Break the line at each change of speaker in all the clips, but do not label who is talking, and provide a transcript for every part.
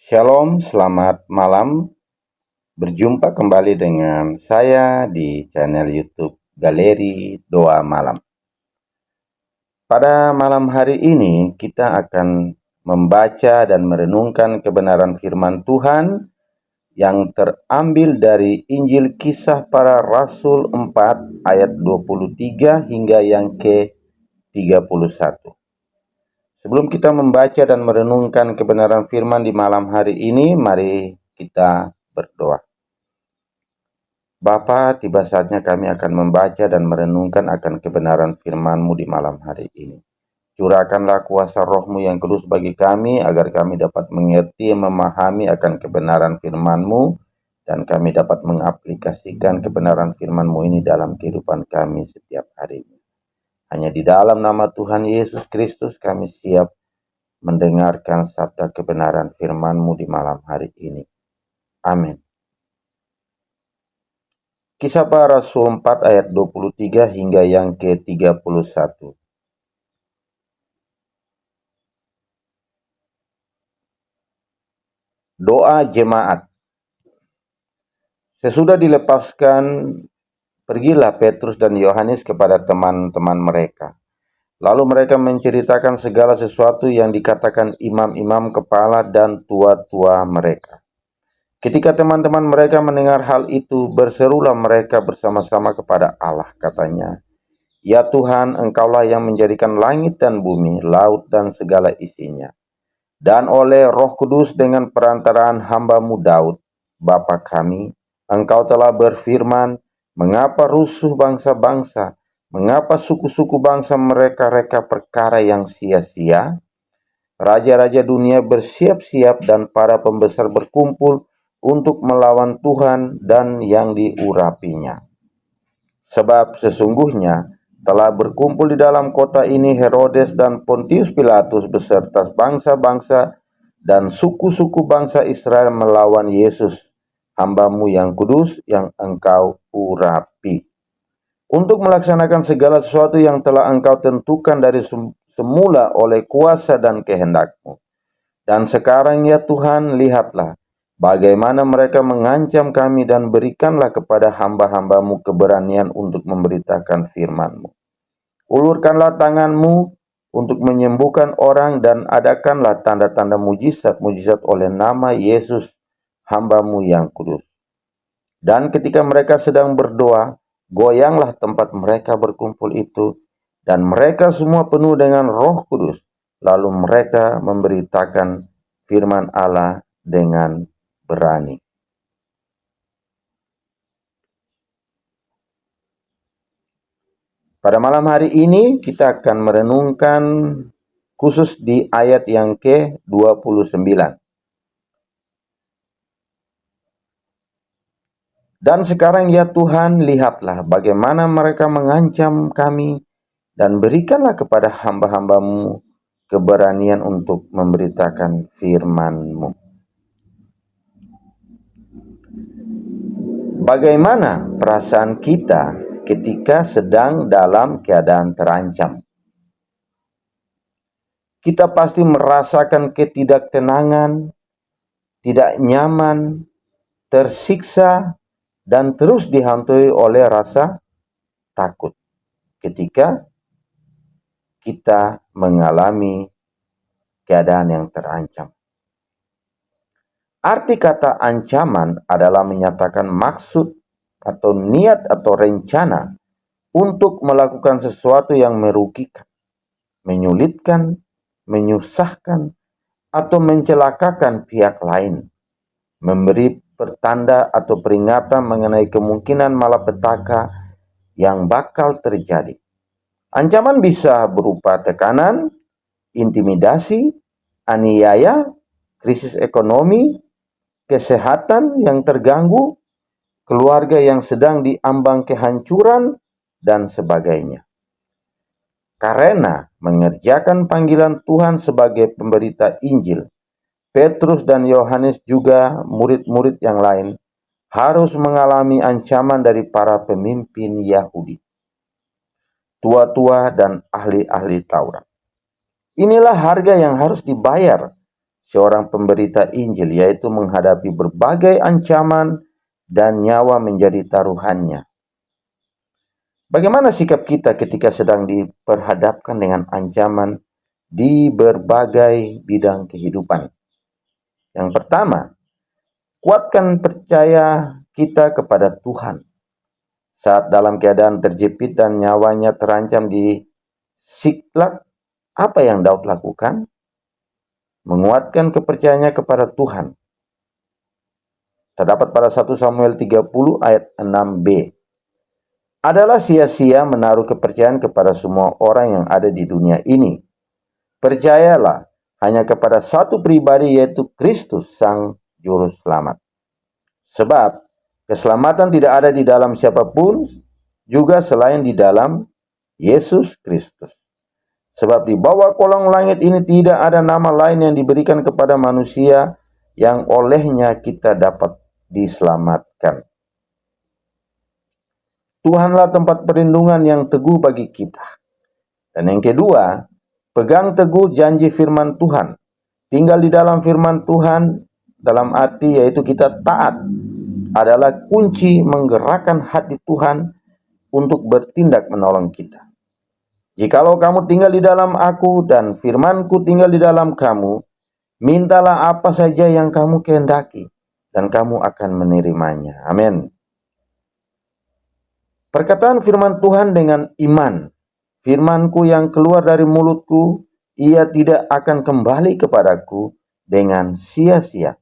Shalom, selamat malam. Berjumpa kembali dengan saya di channel YouTube Galeri Doa Malam. Pada malam hari ini kita akan membaca dan merenungkan kebenaran firman Tuhan yang terambil dari Injil Kisah Para Rasul 4 ayat 23 hingga yang ke-31. Sebelum kita membaca dan merenungkan kebenaran firman di malam hari ini, mari kita berdoa. Bapa, tiba saatnya kami akan membaca dan merenungkan akan kebenaran firman-Mu di malam hari ini. Curahkanlah kuasa Roh-Mu yang kudus bagi kami, agar kami dapat mengerti, memahami akan kebenaran firman-Mu, dan kami dapat mengaplikasikan kebenaran firman-Mu ini dalam kehidupan kami setiap harinya. Hanya di dalam nama Tuhan Yesus Kristus kami siap mendengarkan sabda kebenaran firman-Mu di malam hari ini. Amin. Kisah Para Rasul 4 ayat 23 hingga yang ke-31. Doa jemaat. Sesudah dilepaskan, pergilah Petrus dan Yohanes kepada teman-teman mereka. Lalu mereka menceritakan segala sesuatu yang dikatakan imam-imam kepala dan tua-tua mereka. Ketika teman-teman mereka mendengar hal itu, berserulah mereka bersama-sama kepada Allah, katanya, "Ya Tuhan, Engkaulah yang menjadikan langit dan bumi, laut dan segala isinya. Dan oleh Roh Kudus dengan perantaraan hamba-Mu Daud, Bapa kami, Engkau telah berfirman, mengapa rusuh bangsa-bangsa, mengapa suku-suku bangsa mereka-reka perkara yang sia-sia? Raja-raja dunia bersiap-siap dan para pembesar berkumpul untuk melawan Tuhan dan yang diurapinya. Sebab sesungguhnya telah berkumpul di dalam kota ini Herodes dan Pontius Pilatus beserta bangsa-bangsa dan suku-suku bangsa Israel melawan Yesus, hamba-Mu yang kudus yang Engkau urapi, untuk melaksanakan segala sesuatu yang telah Engkau tentukan dari semula oleh kuasa dan kehendak-Mu. Dan sekarang ya Tuhan, lihatlah bagaimana mereka mengancam kami, dan berikanlah kepada hamba-hamba-Mu keberanian untuk memberitakan firman-Mu. Ulurkanlah tangan-Mu untuk menyembuhkan orang, dan adakanlah tanda-tanda mujizat-mujizat oleh nama Yesus, hamba-Mu yang kudus." Dan ketika mereka sedang berdoa, goyanglah tempat mereka berkumpul itu, dan mereka semua penuh dengan Roh Kudus. Lalu mereka memberitakan firman Allah dengan berani. Pada malam hari ini kita akan merenungkan khusus di ayat yang ke-29. Dan sekarang ya Tuhan, lihatlah bagaimana mereka mengancam kami, dan berikanlah kepada hamba-hamba-Mu keberanian untuk memberitakan firman-Mu. Bagaimana perasaan kita ketika sedang dalam keadaan terancam? Kita pasti merasakan ketidaktenangan, tidak nyaman, tersiksa, dan terus dihantui oleh rasa takut ketika kita mengalami keadaan yang terancam. Arti kata ancaman adalah menyatakan maksud atau niat atau rencana untuk melakukan sesuatu yang merugikan, menyulitkan, menyusahkan, atau mencelakakan pihak lain, memberi pertanda atau peringatan mengenai kemungkinan malapetaka yang bakal terjadi. Ancaman bisa berupa tekanan, intimidasi, aniaya, krisis ekonomi, kesehatan yang terganggu, keluarga yang sedang diambang kehancuran, dan sebagainya. Karena mengerjakan panggilan Tuhan sebagai pemberita Injil, Petrus dan Yohanes juga murid-murid yang lain harus mengalami ancaman dari para pemimpin Yahudi, tua-tua, dan ahli-ahli Taurat. Inilah harga yang harus dibayar seorang pemberita Injil, yaitu menghadapi berbagai ancaman dan nyawa menjadi taruhannya. Bagaimana sikap kita ketika sedang diperhadapkan dengan ancaman di berbagai bidang kehidupan? Yang pertama, kuatkan percaya kita kepada Tuhan. Saat dalam keadaan terjepit dan nyawanya terancam di Siklag, apa yang Daud lakukan? Menguatkan kepercayaannya kepada Tuhan. Terdapat pada 1 Samuel 30 ayat 6b. Adalah sia-sia menaruh kepercayaan kepada semua orang yang ada di dunia ini. Percayalah hanya kepada satu pribadi, yaitu Kristus Sang Juru Selamat. Sebab keselamatan tidak ada di dalam siapapun juga selain di dalam Yesus Kristus. Sebab di bawah kolong langit ini tidak ada nama lain yang diberikan kepada manusia yang olehnya kita dapat diselamatkan. Tuhanlah tempat perlindungan yang teguh bagi kita. Dan yang kedua, pegang teguh janji firman Tuhan. Tinggal di dalam firman Tuhan dalam arti yaitu kita taat adalah kunci menggerakkan hati Tuhan untuk bertindak menolong kita. Jikalau kamu tinggal di dalam aku dan firmanku tinggal di dalam kamu, mintalah apa saja yang kamu kehendaki dan kamu akan menerimanya. Amin. Perkataan firman Tuhan dengan iman. Firmanku yang keluar dari mulutku, ia tidak akan kembali kepadaku dengan sia-sia,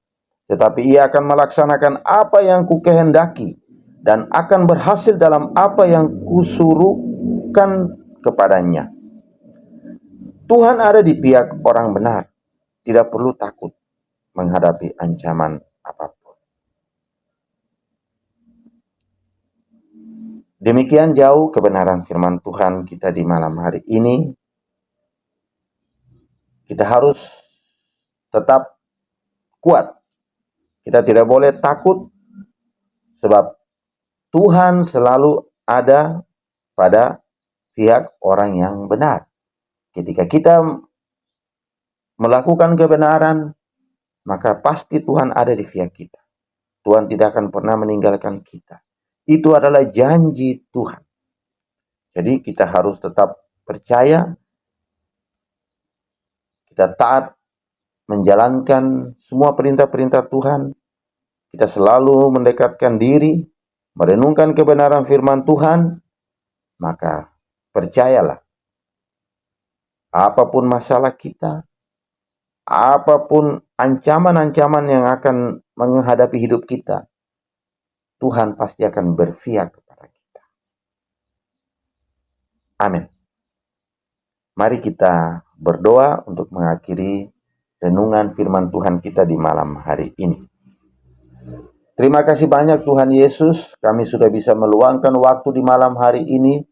tetapi ia akan melaksanakan apa yang kukehendaki dan akan berhasil dalam apa yang kusuruhkan kepadanya. Tuhan ada di pihak orang benar. Tidak perlu takut menghadapi ancaman apapun. Demikian jauh kebenaran firman Tuhan kita di malam hari ini. Kita harus tetap kuat. Kita tidak boleh takut, sebab Tuhan selalu ada pada pihak orang yang benar. Ketika kita melakukan kebenaran, maka pasti Tuhan ada di pihak kita. Tuhan tidak akan pernah meninggalkan kita. Itu adalah janji Tuhan. Jadi kita harus tetap percaya, kita taat menjalankan semua perintah-perintah Tuhan. Kita selalu mendekatkan diri, merenungkan kebenaran firman Tuhan. Maka percayalah, apapun masalah kita, apapun ancaman-ancaman yang akan menghadapi hidup kita, Tuhan pasti akan berpihak kepada kita. Amin. Mari kita berdoa untuk mengakhiri renungan firman Tuhan kita di malam hari ini. Terima kasih banyak Tuhan Yesus, kami sudah bisa meluangkan waktu di malam hari ini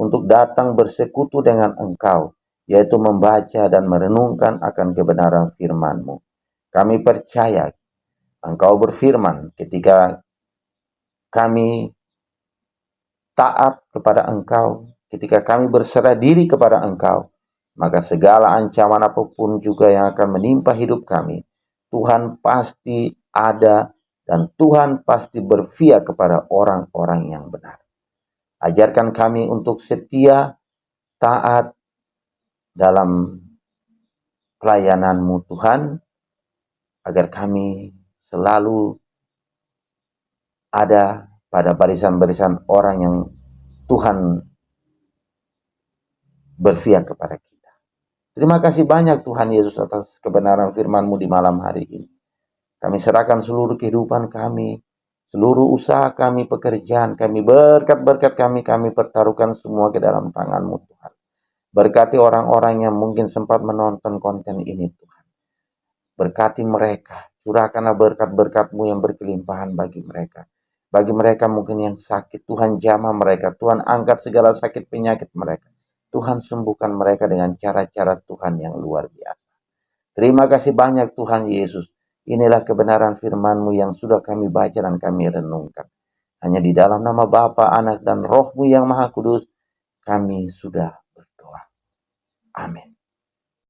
untuk datang bersekutu dengan Engkau, yaitu membaca dan merenungkan akan kebenaran firman-Mu. Kami percaya Engkau berfirman ketika kami taat kepada Engkau, ketika kami berserah diri kepada Engkau, maka segala ancaman apapun juga yang akan menimpa hidup kami, Tuhan pasti ada dan Tuhan pasti berpihak kepada orang-orang yang benar. Ajarkan kami untuk setia, taat dalam pelayanan-Mu Tuhan, agar kami selalu ada pada barisan-barisan orang yang Tuhan berpihak kepada kita. Terima kasih banyak Tuhan Yesus atas kebenaran firman-Mu di malam hari ini. Kami serahkan seluruh kehidupan kami, seluruh usaha kami, pekerjaan kami, berkat-berkat kami pertaruhkan semua ke dalam tangan-Mu Tuhan. Berkati orang-orang yang mungkin sempat menonton konten ini Tuhan. Berkati mereka, curahkanlah berkat-berkat-Mu yang berkelimpahan bagi mereka. Bagi mereka mungkin yang sakit, Tuhan jamah mereka. Tuhan angkat segala sakit penyakit mereka. Tuhan sembuhkan mereka dengan cara-cara Tuhan yang luar biasa. Terima kasih banyak Tuhan Yesus. Inilah kebenaran firman-Mu yang sudah kami baca dan kami renungkan. Hanya di dalam nama Bapa, Anak, dan Roh-Mu yang Maha Kudus, kami sudah berdoa. Amin.